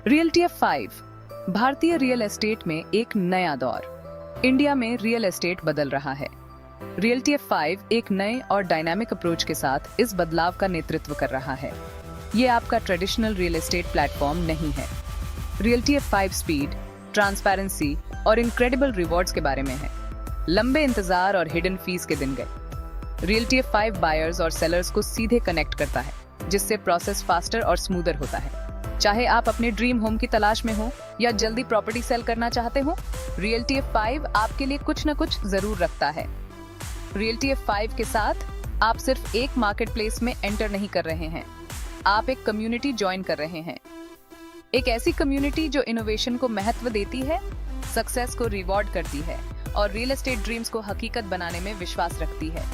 Realty F 5 भारतीय real estate में एक नया दौर। इंडिया में रियल एस्टेट बदल रहा है। रियल्टी एफ 5 एक नए और डायनामिक अप्रोच के साथ इस बदलाव का नेतृत्व कर रहा है। ये आपका ट्रेडिशनल रियल एस्टेट प्लेटफॉर्म नहीं है। रियल्टी एफ 5 स्पीड, ट्रांसपेरेंसी और इनक्रेडिबल रिवॉर्ड्स के बारे में है। लंबे इंतजार और हिडन फीस के दिन गए। रियल्टी एफ 5 बायर्स और सेलर्स को सीधे कनेक्ट करता है, जिससे प्रोसेस फास्टर और स्मूदर होता है। चाहे आप अपने ड्रीम होम की तलाश में हो या जल्दी प्रॉपर्टी सेल करना चाहते हो, रियल्टी एफ 5 आपके लिए कुछ न कुछ जरूर रखता है। रियल्टी एफ 5 के साथ आप सिर्फ एक मार्केट प्लेस में एंटर नहीं कर रहे हैं, आप एक कम्युनिटी ज्वाइन कर रहे हैं। एक ऐसी कम्युनिटी जो इनोवेशन को महत्व देती है, सक्सेस को रिवॉर्ड करती है और रियल एस्टेट ड्रीम्स को हकीकत बनाने में विश्वास रखती है।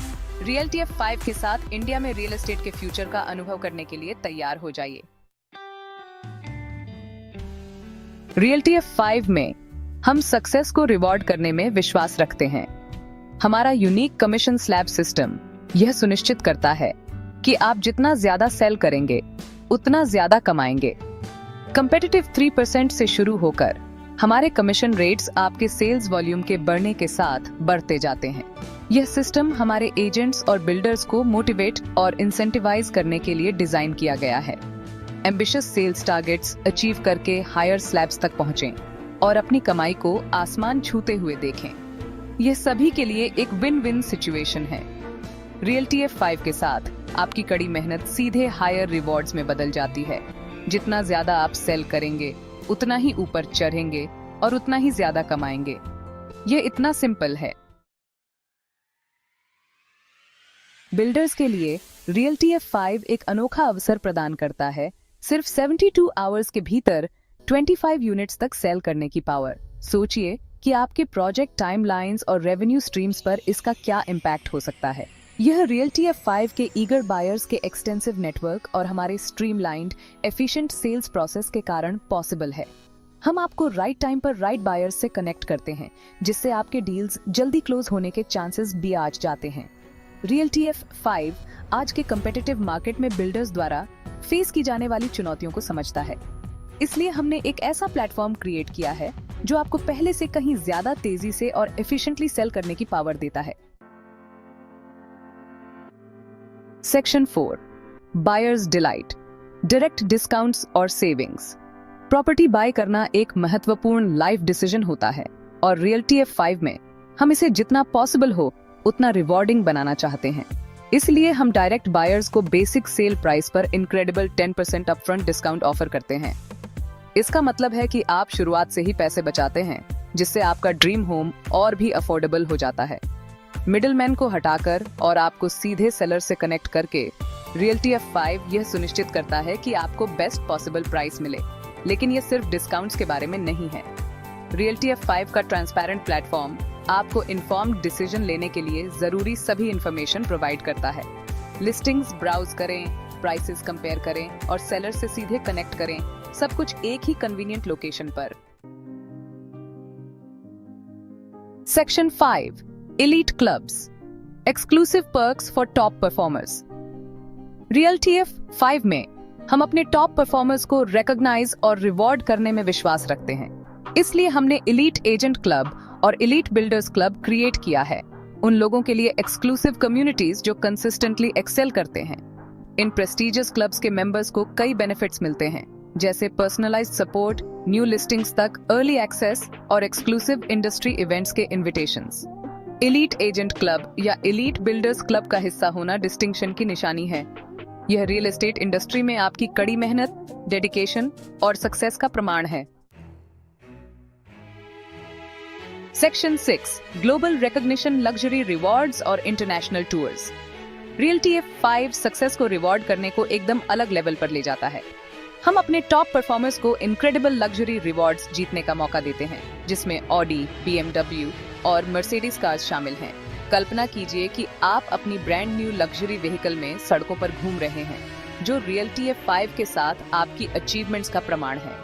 रियल्टी एफ 5 के साथ इंडिया में रियल एस्टेट के फ्यूचर का अनुभव करने के लिए तैयार हो जाइए। रियल्टी एफ 5 में हम सक्सेस को रिवॉर्ड करने में विश्वास रखते हैं। हमारा यूनिक कमीशन स्लैब सिस्टम यह सुनिश्चित करता है कि आप जितना ज्यादा सेल करेंगे उतना ज्यादा कमाएंगे। कंपेटिटिव 3% से शुरू होकर हमारे कमीशन रेट्स आपके सेल्स वॉल्यूम के बढ़ने के साथ बढ़ते जाते हैं। यह सिस्टम हमारे एजेंट्स और बिल्डर्स को मोटिवेट और इंसेंटिवाइज करने के लिए डिजाइन किया गया है। एम्बिशियस सेल्स टारगेट्स अचीव करके हायर स्लैब्स तक पहुंचें और अपनी कमाई को आसमान छूते हुए देखें। यह सभी के लिए एक विन विन सिचुएशन है। रियल्टी एफ 5 के साथ आपकी कड़ी मेहनत सीधे हायर रिवॉर्ड्स में बदल जाती है। जितना ज्यादा आप सेल करेंगे उतना ही ऊपर चढ़ेंगे और उतना ही ज्यादा कमाएंगे। यह इतना सिंपल है। बिल्डर्स के लिए रियल्टी एफ 5 एक अनोखा अवसर प्रदान करता है। सिर्फ 72 आवर्स के भीतर 25 यूनिट्स तक सेल करने की पावर। सोचिए कि आपके प्रोजेक्ट टाइमलाइंस और रेवेन्यू स्ट्रीम्स पर इसका क्या इम्पैक्ट हो सकता है। यह रियल्टी एफ 5 के ईगर बायर्स के एक्सटेंसिव नेटवर्क और हमारे स्ट्रीमलाइंड एफिशिएंट सेल्स प्रोसेस के कारण पॉसिबल है। हम आपको राइट टाइम पर राइट बायर्स से कनेक्ट करते हैं, जिससे आपके डील्स जल्दी क्लोज होने के चांसेस भी आ जाते हैं। रियल्टी एफ 5 आज के कंपेटिटिव मार्केट में बिल्डर्स द्वारा फेस की जाने वाली चुनौतियों को समझता है। इसलिए हमने एक ऐसा प्लेटफॉर्म क्रिएट किया है जो आपको पहले से कहीं ज्यादा तेजी से और एफिशिएंटली सेल करने की पावर देता है। Section 4, buyers delight, direct discounts और सेविंग्स। प्रॉपर्टी बाय करना एक महत्वपूर्ण लाइफ डिसीजन होता है और रियल्टी एफ 5 में हम इसे जितना पॉसिबल हो उतना रिवॉर्डिंग बनाना चाहते हैं। इसलिए हम डायरेक्ट बायर्स को बेसिक सेल प्राइस पर इनक्रेडिबल 10% अपफ्रंट डिस्काउंट ऑफर करते हैं। इसका मतलब है कि आप शुरुआत से ही पैसे बचाते हैं, जिससे आपका ड्रीम होम और भी अफोर्डेबल हो जाता है। मिडिलमैन को हटाकर और आपको सीधे सेलर से कनेक्ट करके रियल्टी एफ 5 यह सुनिश्चित करता है कि आपको बेस्ट पॉसिबल प्राइस मिले। लेकिन यह सिर्फ डिस्काउंट्स के बारे में नहीं है। रियल्टी एफ 5 का ट्रांसपेरेंट प्लेटफॉर्म आपको इन्फॉर्म्ड डिसीजन लेने के लिए जरूरी सभी इंफॉर्मेशन प्रोवाइड करता है। लिस्टिंग्स ब्राउज करें, प्राइसेस कंपेयर करें और सेलर से सीधे कनेक्ट करें, सब कुछ एक ही कन्वीनियंट लोकेशन पर। Section 5, elite clubs, exclusive perks for top performers. Realty F 5 में हम अपने टॉप परफॉर्मर्स को रिकॉग्नाइज और रिवॉर्ड करने में विश्वास रखते हैं। इसलिए हमने एलीट एजेंट क्लब और एलीट बिल्डर्स क्लब क्रिएट किया है। उन लोगों के लिए एक्सक्लूसिव कम्युनिटीज जो कंसिस्टेंटली एक्सेल करते हैं। इन प्रेस्टिजियस क्लब्स के मेंबर्स को कई बेनिफिट्स मिलते हैं, जैसे पर्सनलाइज्ड सपोर्ट, न्यू लिस्टिंग्स तक अर्ली एक्सेस और एक्सक्लूसिव इंडस्ट्री इवेंट्स के इनविटेशंस। एलीट एजेंट क्लब या एलीट बिल्डर्स क्लब का हिस्सा होना डिस्टिंक्शन की निशानी है। यह रियल एस्टेट इंडस्ट्री में आपकी कड़ी मेहनत, डेडिकेशन और सक्सेस का प्रमाण है। Section 6, global recognition, luxury rewards और international tours. Realty F 5 success को रिवॉर्ड करने को एकदम अलग लेवल पर ले जाता है। हम अपने टॉप परफॉर्मर्स को इनक्रेडिबल लग्जरी रिवॉर्ड्स जीतने का मौका देते हैं, जिसमें ऑडी, BMW और मर्सिडीज कार्स शामिल हैं। कल्पना कीजिए कि आप अपनी ब्रांड न्यू लग्जरी व्हीकल में सड़कों पर घूम रहे हैं, जो रियल्टी एफ 5 के साथ आपकी अचीवमेंट्स का प्रमाण है।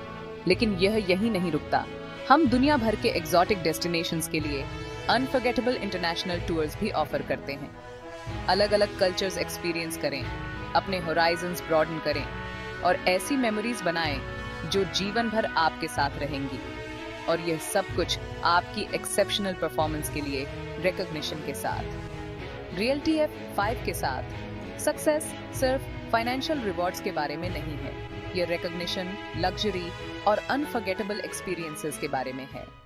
लेकिन यह यहीं नहीं रुकता। हम दुनिया भर के एग्जॉटिक डेस्टिनेशंस के लिए अनफॉरगेटेबल इंटरनेशनल टूर्स भी ऑफर करते हैं। अलग अलग कल्चर्स एक्सपीरियंस करें, अपने होराइजन्स ब्रॉडन करें और ऐसी मेमोरीज बनाएं जो जीवन भर आपके साथ रहेंगी। और यह सब कुछ आपकी एक्सेप्शनल परफॉर्मेंस के लिए रिकॉग्निशन के साथ। रियल्टी F5 के साथ सक्सेस सिर्फ फाइनेंशियल रिवॉर्ड्स के बारे में नहीं है, यह रिकॉग्निशन, लग्जरी और अनफॉरगेटेबल एक्सपीरियंसेस के बारे में है।